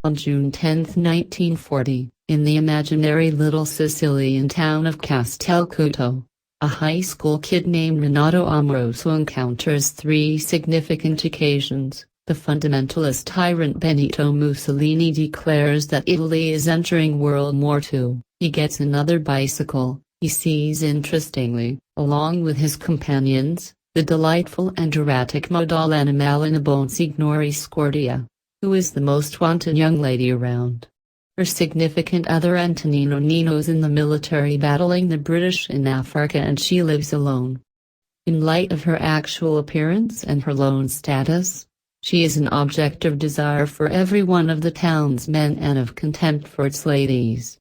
On June 10, 1940, in the imaginary little Sicilian town of Castelcuto, a high school kid named Renato Amoroso encounters three significant occasions. The fundamentalist tyrant Benito Mussolini declares that Italy is entering World War II. He gets another bicycle. He sees, interestingly, along with his companions, the delightful and erratic Malèna Bonsignori Scordia, who is the most wanted young lady around. Her significant other Antonino Nino's in the military battling the British in Africa, and she lives alone. In light of her actual appearance and her lone status, she is an object of desire for every one of the town's men and of contempt for its ladies.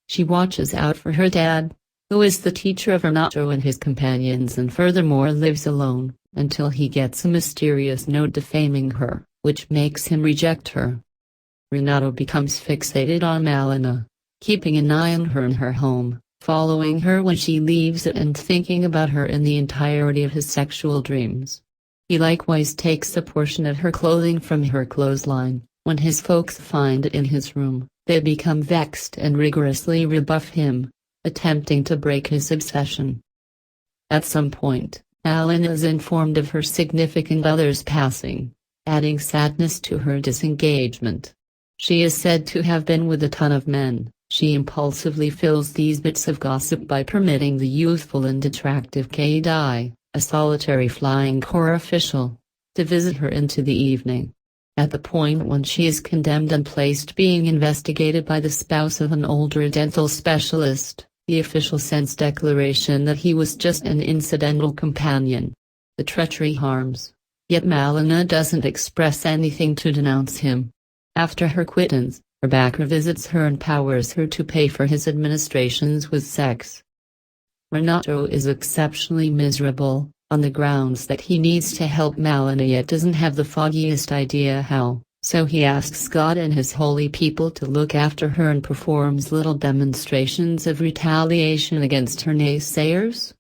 She watches out for her dad, who is the teacher of Renato and his companions, and furthermore lives alone, until he gets a mysterious note defaming her, which makes him reject her. Renato becomes fixated on Malèna, keeping an eye on her in her home, following her when she leaves it and thinking about her in the entirety of his sexual dreams. He likewise takes a portion of her clothing from her clothesline. When his folks find it in his room, they become vexed and rigorously rebuff him, attempting to break his obsession. At some point, Malèna is informed of her significant other's passing, adding sadness to her disengagement. She is said to have been with a ton of men. She impulsively fills these bits of gossip by permitting the youthful and attractive K.D., a solitary flying corps official, to visit her into the evening. At the point when she is condemned and placed being investigated by the spouse of an older dental specialist, the official sends declaration that he was just an incidental companion. The treachery harms, yet Malèna doesn't express anything to denounce him. After her quittance, her backer visits her and empowers her to pay for his administrations with sex. Renato is exceptionally miserable, on the grounds that he needs to help Malèna yet doesn't have the foggiest idea how, so he asks God and his holy people to look after her and performs little demonstrations of retaliation against her naysayers.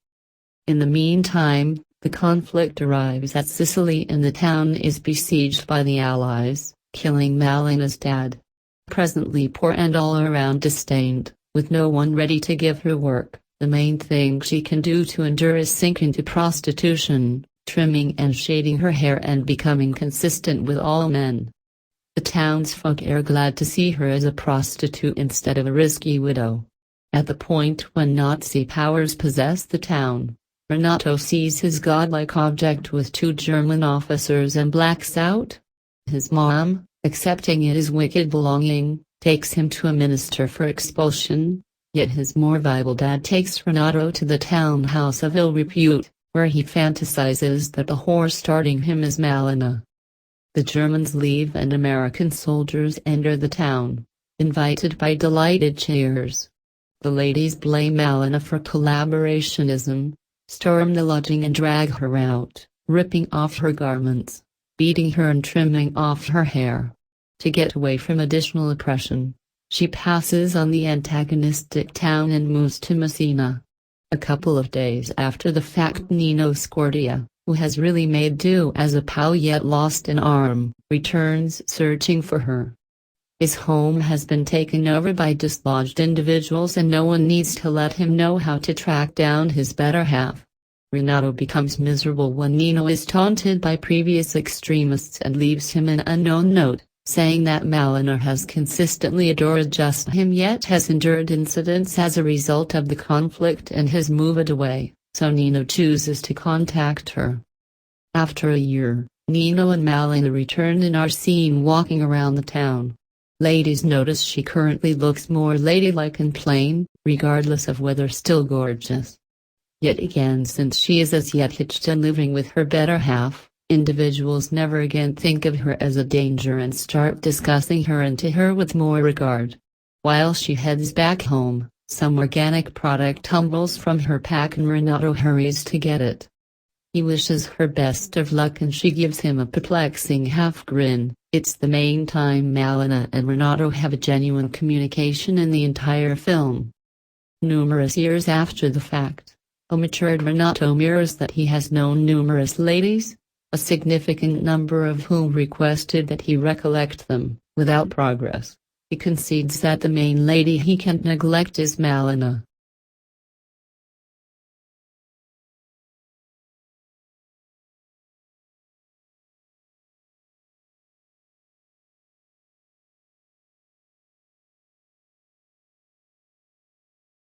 In the meantime, the conflict arrives at Sicily and the town is besieged by the Allies, killing Malèna's dad. Presently poor and all around disdained, with no one ready to give her work, the main thing she can do to endure is sink into prostitution, trimming and shading her hair and becoming consistent with all men. The townsfolk are glad to see her as a prostitute instead of a risky widow. At the point when Nazi powers possess the town, Renato sees his godlike object with two German officers and blacks out. His mom, accepting it as wicked belonging, takes him to a minister for expulsion, yet his more viable dad takes Renato to the townhouse of ill repute, where he fantasizes that the whore starting him is Malèna. The Germans leave and American soldiers enter the town, invited by delighted cheers. The ladies blame Malèna for collaborationism, storm the lodging and drag her out, ripping off her garments, beating her and trimming off her hair. To get away from additional oppression, she passes on the antagonistic town and moves to Messina. A couple of days after the fact, Nino Scordia, who has really made do as a POW yet lost an arm, returns searching for her. His home has been taken over by dislodged individuals and no one needs to let him know how to track down his better half. Renato becomes miserable when Nino is taunted by previous extremists and leaves him an unknown note, saying that Malèna has consistently adored just him yet has endured incidents as a result of the conflict and has moved away, so Nino chooses to contact her. After a year, Nino and Malèna return and are seen walking around the town. Ladies notice she currently looks more ladylike and plain, regardless of whether still gorgeous. Yet again, since she is as yet hitched and living with her better half, individuals never again think of her as a danger and start discussing her and to her with more regard. While she heads back home, some organic product tumbles from her pack and Renato hurries to get it. He wishes her best of luck and she gives him a perplexing half grin. It's the main time Malèna and Renato have a genuine communication in the entire film. Numerous years after the fact, a matured Renato mirrors that he has known numerous ladies, a significant number of whom requested that he recollect them, without progress. He concedes that the main lady he can't neglect is Malèna.